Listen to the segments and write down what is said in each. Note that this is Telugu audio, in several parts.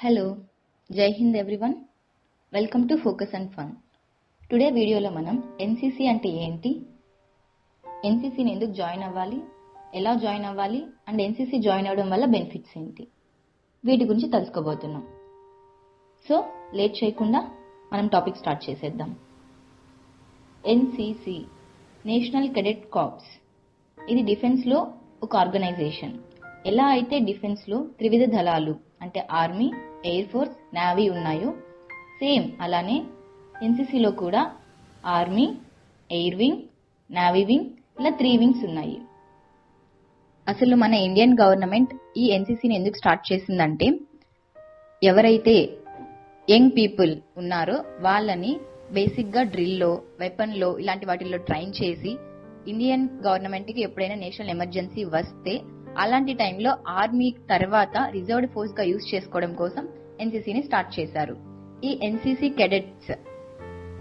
హలో, జై Hind everyone. Welcome to focus and fun. Today వీడియోలో మనం ఎన్సీసీ అంటే ఏంటి, ఎన్సీసీని ఎందుకు జాయిన్ అవ్వాలి, ఎలా జాయిన్ అవ్వాలి అండ్ ఎన్సీసీ జాయిన్ అవ్వడం వల్ల బెనిఫిట్స్ ఏంటి, వీటి గురించి తెలుసుకోబోతున్నాం. సో లేట్ చేయకుండా మనం టాపిక్ స్టార్ట్ చేసేద్దాం. NCC national cadet corps. ఇది డిఫెన్స్లో ఒక ఆర్గనైజేషన్. ఎలా అయితే డిఫెన్స్లో త్రివిధ దళాలు అంటే ఆర్మీ, ఎయిర్ ఫోర్స్, నేవీ ఉన్నాయో సేమ్ అలానే ఎన్సీసీలో కూడా army, air wing, navy wing ఇలా 3 వింగ్స్ ఉన్నాయి. అసలు మన ఇండియన్ గవర్నమెంట్ ఈ ఎన్సీసీని ఎందుకు స్టార్ట్ చేసిందంటే ఎవరైతే యంగ్ పీపుల్ ఉన్నారో వాళ్ళని బేసిక్గా డ్రిల్లో, వెపన్లో ఇలాంటి వాటిల్లో ట్రైన్ చేసి ఇండియన్ గవర్నమెంట్కి ఎప్పుడైనా నేషనల్ ఎమర్జెన్సీ వస్తే అలాంటి టైంలో ఆర్మీ తర్వాత రిజర్వ్డ్ ఫోర్స్ గా యూజ్ చేసుకోవడం కోసం ఎన్సీసీని స్టార్ట్ చేశారు. ఈ NCC cadets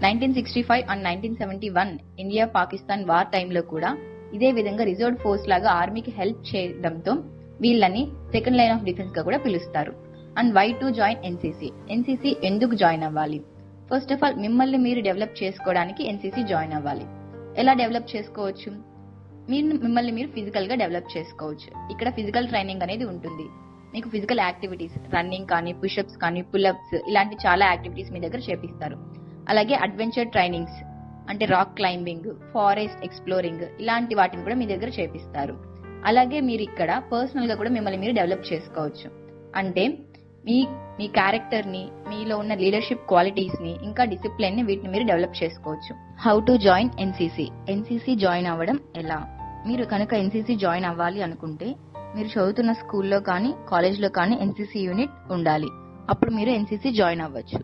1965 and 1971 India Pakistan war టైంలో కూడా ఇదే విధంగా రిజర్వ్డ్ ఫోర్స్ లాగా ఆర్మీకి హెల్ప్ చేయడంతో వీళ్ళని సెకండ్ లైన్ ఆఫ్ డిఫెన్స్ గా కూడా పిలుస్తారు. And why to join NCC, NCC ఎందుకు జాయిన్ అవ్వాలి? ఫస్ట్ ఆఫ్ ఆల్ మిమ్మల్ని మీరు డెవలప్ చేసుకోవడానికి ఎన్సీసీ జాయిన్ అవ్వాలి. ఎలా డెవలప్ చేసుకోవచ్చు? మిమ్మల్ని మీరు ఫిజికల్ గా డెవలప్ చేసుకోవచ్చు. ఇక్కడ ఫిజికల్ ట్రైనింగ్ అనేది ఉంటుంది. మీకు ఫిజికల్ యాక్టివిటీస్, రన్నింగ్ కానీ, పుషప్స్ కానీ, పుల్అప్స్ ఇలాంటి చాలా యాక్టివిటీస్ మీ దగ్గర చేపిస్తారు. అలాగే అడ్వెంచర్ ట్రైనింగ్స్ అంటే రాక్ క్లైంబింగ్, ఫారెస్ట్ ఎక్స్ప్లోరింగ్ ఇలాంటి వాటిని కూడా మీ దగ్గర చేపిస్తారు. అలాగే మీరు ఇక్కడ పర్సనల్ గా కూడా మిమ్మల్ని మీరు డెవలప్ చేసుకోవచ్చు. అంటే మీ క్యారెక్టర్ ని, మీలో ఉన్న లీడర్షిప్ క్వాలిటీస్ ని, ఇంకా డిసిప్లిన్ ని వీటిని మీరు డెవలప్ చేసుకోవచ్చు. How to join NCC, NCC join అవ్వడం ఎలా? మీరు కనుక ఎన్సీసీ జాయిన్ అవ్వాలి అనుకుంటే మీరు చదువుతున్న స్కూల్లో కానీ కాలేజ్లో కానీ ఎన్సీసీ యూనిట్ ఉండాలి. అప్పుడు మీరు ఎన్సీసీ జాయిన్ అవ్వచ్చు.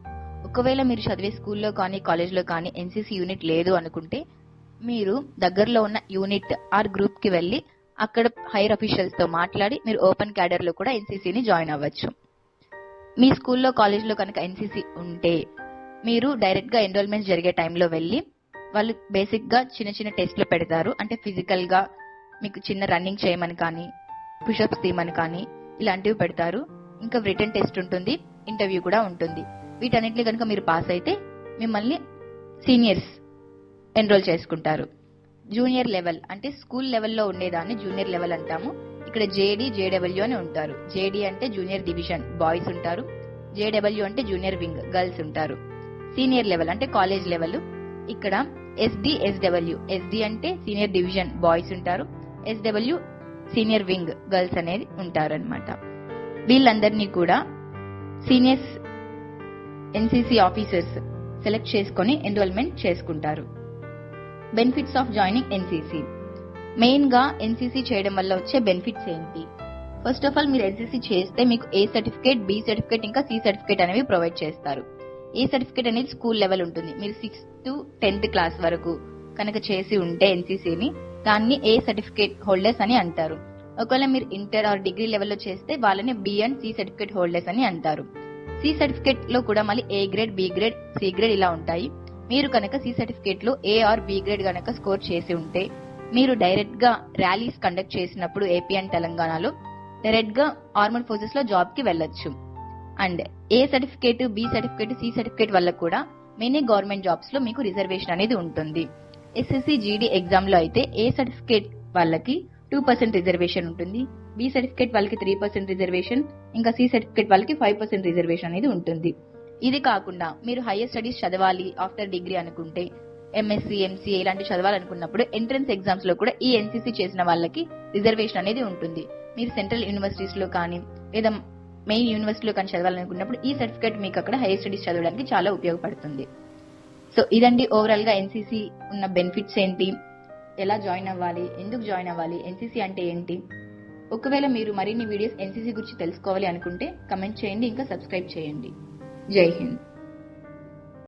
ఒకవేళ మీరు చదివే స్కూల్లో కానీ కాలేజ్లో కానీ ఎన్సీసీ యూనిట్ లేదు అనుకుంటే మీరు దగ్గరలో ఉన్న యూనిట్ ఆర్ గ్రూప్ కి వెళ్లి అక్కడ హైయర్ అఫీషియల్స్ తో మాట్లాడి మీరు ఓపెన్ క్యాడర్ లో కూడా ఎన్సీసీని జాయిన్ అవ్వచ్చు. మీ స్కూల్లో కాలేజ్లో కనుక ఎన్సీసీ ఉంటే మీరు డైరెక్ట్ గా ఎన్రోల్మెంట్ జరిగే టైంలో వెళ్ళి వాళ్ళు బేసిక్ గా చిన్న చిన్న టెస్ట్లు పెడతారు. అంటే ఫిజికల్ గా మీకు చిన్న రన్నింగ్ చేయమని కానీ, పుషప్స్ తీయమని కానీ ఇలాంటివి పెడతారు. ఇంకా రిటన్ టెస్ట్ ఉంటుంది, ఇంటర్వ్యూ కూడా ఉంటుంది. వీటన్నిటిని కనుక మీరు పాస్ అయితే మిమ్మల్ని సీనియర్స్ ఎన్రోల్ చేసుకుంటారు. జూనియర్ లెవెల్ అంటే స్కూల్ లెవెల్లో ఉండేదాన్ని జూనియర్ లెవెల్ అంటాము. ఇక్కడ జేడీ, జేడబ్ల్యూ అని ఉంటారు. జేడీ అంటే జూనియర్ డివిజన్, బాయ్స్ ఉంటారు. జేడబ్ల్యూ అంటే జూనియర్ వింగ్, గర్ల్స్ ఉంటారు. సీనియర్ లెవెల్ అంటే కాలేజ్ లెవెల్. ఇక్కడ ఎస్డి, ఎస్డబ్ల్యూ. ఎస్డి అంటే సీనియర్ డివిజన్, బాయ్స్ ఉంటారు. ఎస్డబ్ల్యూ సీనియర్ వింగ్, గర్ల్స్ అనేది ఉంటారు అనమాట. వీళ్ళందరినీ కూడా సీనియర్స్ ఎన్సీసీ ఆఫీసర్స్ సెలెక్ట్ చేసుకుని ఎన్రోల్మెంట్ చేసుకుంటారు. Benefits of joining NCC. Main గా ఎన్సీసీ చేయడం వల్ల వచ్చే బెనిఫిట్స్ ఏంటి? ఫస్ట్ ఆఫ్ ఆల్ మీరు ఎన్సీసీ చేస్తే మీకు ఏ సర్టిఫికేట్, బి సర్టిఫికేట్, ఇంకా సి సర్టిఫికేట్ అనేవి ప్రొవైడ్ చేస్తారు. ఏ సర్టిఫికేట్ అనేది స్కూల్ లెవెల్ ఉంటుంది. మీరు 6th to 10th క్లాస్ వరకు కనుక చేసి ఉంటే ఎన్సీసీని దాన్ని ఏ సర్టిఫికేట్ హోల్డర్స్ అని అంటారు. ఒకవేళ మీరు ఇంటర్ ఆర్ డిగ్రీ లెవెల్లో చేస్తే వాళ్ళని B and C certificate holders అని అంటారు. సి సర్టిఫికేట్ లో కూడా మళ్ళీ A grade, B grade, C grade ఇలా ఉంటాయి. మీరు కనుక సి సర్టిఫికేట్ లో ఏ ఆర్ బి గ్రేడ్ కనుక స్కోర్ చేసి ఉంటే మీరు డైరెక్ట్ గా ర్యాలీస్ కండక్ట్ చేసినప్పుడు ఏపీ అండ్ తెలంగాణలో డైరెక్ట్ గా ఆర్మడ్ ఫోర్సెస్ లో జాబ్ కి వెళ్ళొచ్చు. And A certificate, B certificate, C certificate వల్ల కూడా మెనీ గవర్నమెంట్ జాబ్స్ లో మీకు రిజర్వేషన్ అనేది ఉంటుంది. ఎస్ఎస్సి జీడీ ఎగ్జామ్ లో అయితే ఏ సర్టిఫికేట్ వాళ్ళకి 2% రిజర్వేషన్ ఉంటుంది, బి సర్టిఫికేట్ వాళ్ళకి 3% రిజర్వేషన్, ఇంకా సి సర్టిఫికేట్ వాళ్ళకి 5% రిజర్వేషన్ అనేది ఉంటుంది. ఇది కాకుండా మీరు హైయర్ స్టడీస్ చదవాలి ఆఫ్టర్ డిగ్రీ అనుకుంటే ఎంఎస్సీ, ఎంసీఏ ఇలాంటి చదవాలనుకున్నప్పుడు ఎంట్రన్స్ ఎగ్జామ్స్ లో కూడా ఈ ఎన్సీసీ చేసిన వాళ్ళకి రిజర్వేషన్ అనేది ఉంటుంది. మీరు సెంట్రల్ యూనివర్సిటీస్ లో కానీ లేదా మెయిన్ యూనివర్సిటీలో కానీ చదవాలనుకున్నప్పుడు ఈ సర్టిఫికేట్ మీకు అక్కడ హైయర్ స్టడీస్ చదవడానికి చాలా ఉపయోగపడుతుంది. సో ఇదండి ఓవరాల్ గా ఎన్సీసీ ఉన్న బెనిఫిట్స్ ఏంటి, ఎలా జాయిన్ అవ్వాలి, ఎందుకు జాయిన్ అవ్వాలి, ఎన్సీసీ అంటే ఏంటి. ఒకవేళ మీరు మరిన్ని వీడియోస్ ఎన్సీసీ గురించి తెలుసుకోవాలి అనుకుంటే కమెంట్ చేయండి, ఇంకా సబ్స్క్రైబ్ చేయండి. జై హింద్.